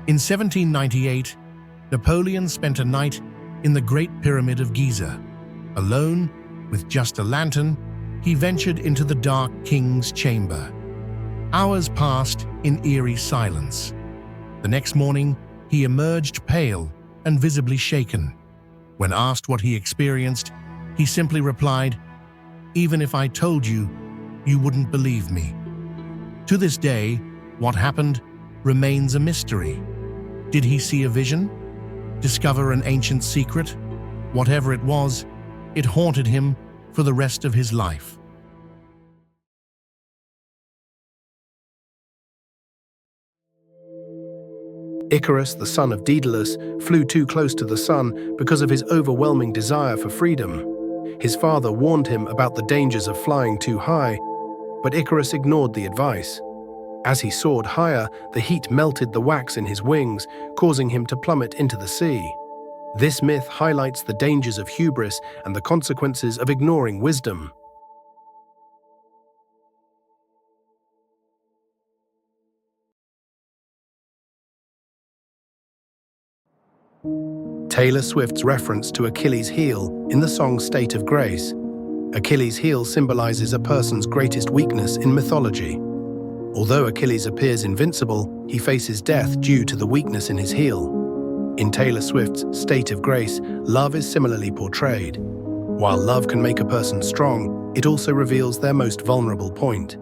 In 1798, Napoleon spent a night in the Great Pyramid of Giza. Alone, with just a lantern, he ventured into the dark king's chamber. Hours passed in eerie silence. The next morning, he emerged pale and visibly shaken. When asked what he experienced, he simply replied, "Even if I told you, you wouldn't believe me." To this day, what happened remains a mystery. Did he see a vision? Discover an ancient secret? Whatever it was, it haunted him for the rest of his life. Icarus, the son of Daedalus, flew too close to the sun because of his overwhelming desire for freedom. His father warned him about the dangers of flying too high, but Icarus ignored the advice. As he soared higher, the heat melted the wax in his wings, causing him to plummet into the sea. This myth highlights the dangers of hubris and the consequences of ignoring wisdom. Taylor Swift's reference to Achilles' heel in the song State of Grace. Achilles' heel symbolizes a person's greatest weakness in mythology. Although Achilles appears invincible, he faces death due to the weakness in his heel. In Taylor Swift's State of Grace, love is similarly portrayed. While love can make a person strong, it also reveals their most vulnerable point.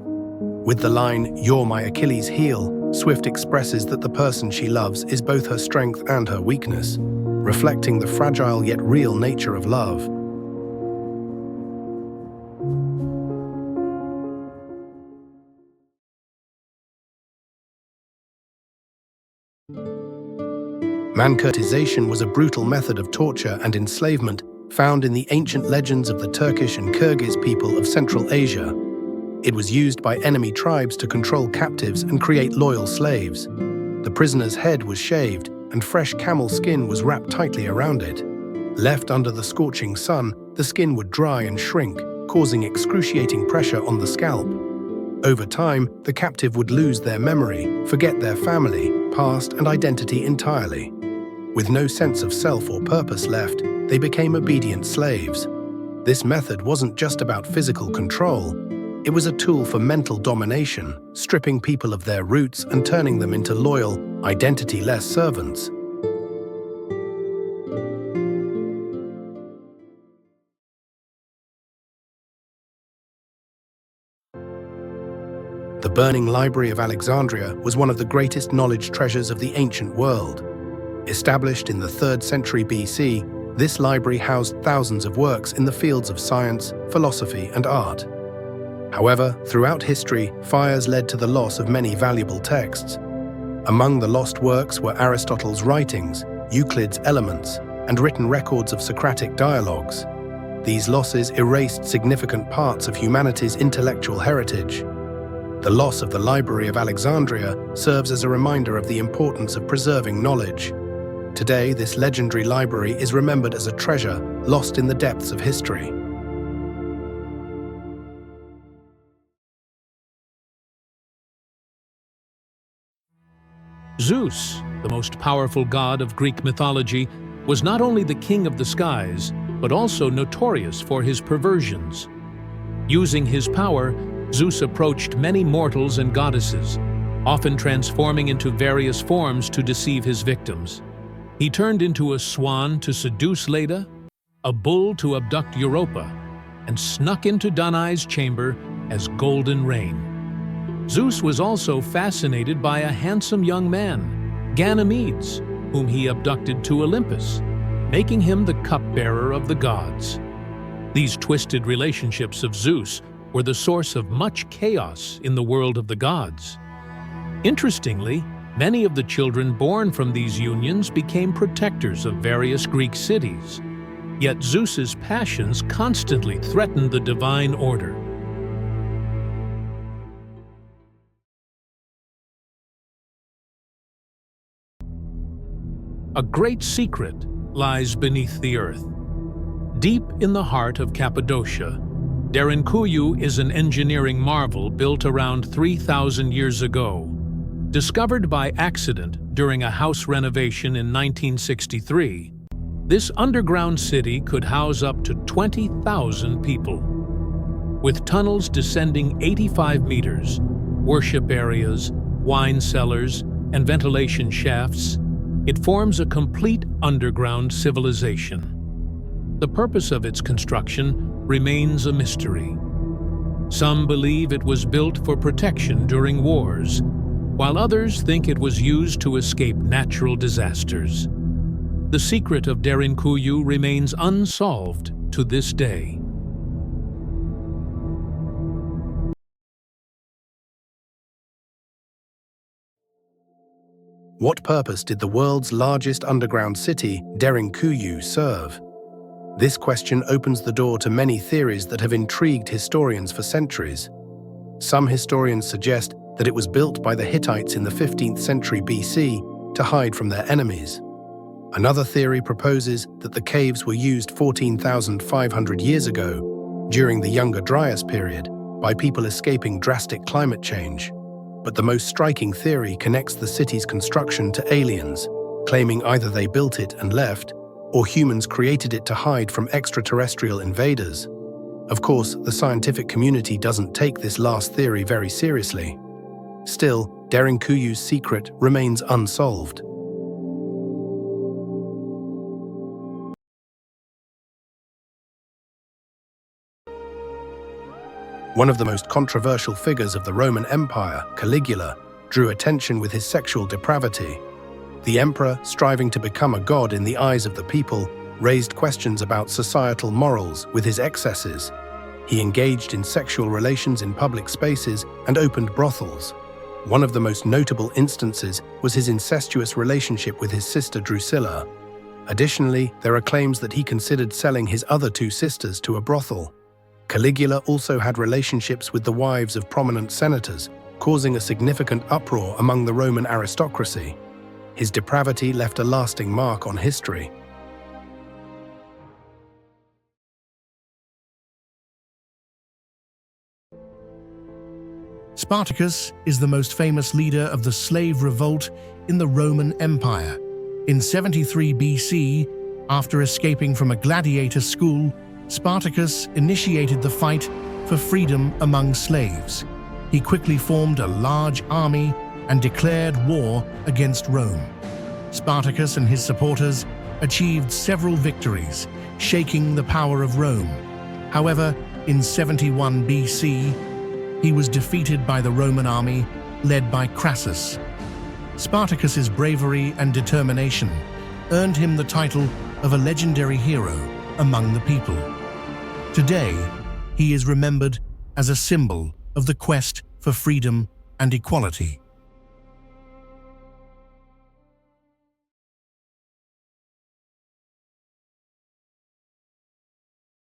With the line, "You're my Achilles' heel," Swift expresses that the person she loves is both her strength and her weakness, reflecting the fragile yet real nature of love. Mancurtization was a brutal method of torture and enslavement found in the ancient legends of the Turkish and Kyrgyz people of Central Asia. It was used by enemy tribes to control captives and create loyal slaves. The prisoner's head was shaved, and fresh camel skin was wrapped tightly around it. Left under the scorching sun, the skin would dry and shrink, causing excruciating pressure on the scalp. Over time, the captive would lose their memory, forget their family, past, and identity entirely. With no sense of self or purpose left, they became obedient slaves. This method wasn't just about physical control. It was a tool for mental domination, stripping people of their roots and turning them into loyal, identity-less servants. The burning library of Alexandria was one of the greatest knowledge treasures of the ancient world. Established in the 3rd century BC, this library housed thousands of works in the fields of science, philosophy, and art. However, throughout history, fires led to the loss of many valuable texts. Among the lost works were Aristotle's writings, Euclid's Elements, and written records of Socratic dialogues. These losses erased significant parts of humanity's intellectual heritage. The loss of the Library of Alexandria serves as a reminder of the importance of preserving knowledge. Today, this legendary library is remembered as a treasure lost in the depths of history. Zeus, the most powerful god of Greek mythology, was not only the king of the skies, but also notorious for his perversions. Using his power, Zeus approached many mortals and goddesses, often transforming into various forms to deceive his victims. He turned into a swan to seduce Leda, a bull to abduct Europa, and snuck into Danae's chamber as Golden Rain. Zeus was also fascinated by a handsome young man, Ganymedes, whom he abducted to Olympus, making him the cupbearer of the gods. These twisted relationships of Zeus were the source of much chaos in the world of the gods. Interestingly, many of the children born from these unions became protectors of various Greek cities. Yet Zeus's passions constantly threatened the divine order. A great secret lies beneath the earth. Deep in the heart of Cappadocia, Derinkuyu is an engineering marvel built around 3,000 years ago. Discovered by accident during a house renovation in 1963, this underground city could house up to 20,000 people. With tunnels descending 85 meters, worship areas, wine cellars, and ventilation shafts, it forms a complete underground civilization. The purpose of its construction remains a mystery. Some believe it was built for protection during wars, while others think it was used to escape natural disasters. The secret of Derinkuyu remains unsolved to this day. What purpose did the world's largest underground city, Derinkuyu, serve? This question opens the door to many theories that have intrigued historians for centuries. Some historians suggest that it was built by the Hittites in the 15th century BC to hide from their enemies. Another theory proposes that the caves were used 14,500 years ago, during the Younger Dryas period, by people escaping drastic climate change. But the most striking theory connects the city's construction to aliens, claiming either they built it and left, or humans created it to hide from extraterrestrial invaders. Of course, the scientific community doesn't take this last theory very seriously. Still, Derinkuyu's secret remains unsolved. One of the most controversial figures of the Roman Empire, Caligula, drew attention with his sexual depravity. The emperor, striving to become a god in the eyes of the people, raised questions about societal morals with his excesses. He engaged in sexual relations in public spaces and opened brothels. One of the most notable instances was his incestuous relationship with his sister Drusilla. Additionally, there are claims that he considered selling his other two sisters to a brothel. Caligula also had relationships with the wives of prominent senators, causing a significant uproar among the Roman aristocracy. His depravity left a lasting mark on history. Spartacus is the most famous leader of the slave revolt in the Roman Empire. In 73 BC, after escaping from a gladiator school, Spartacus initiated the fight for freedom among slaves. He quickly formed a large army and declared war against Rome. Spartacus and his supporters achieved several victories, shaking the power of Rome. However, in 71 BC, he was defeated by the Roman army led by Crassus. Spartacus's bravery and determination earned him the title of a legendary hero among the people. Today, he is remembered as a symbol of the quest for freedom and equality.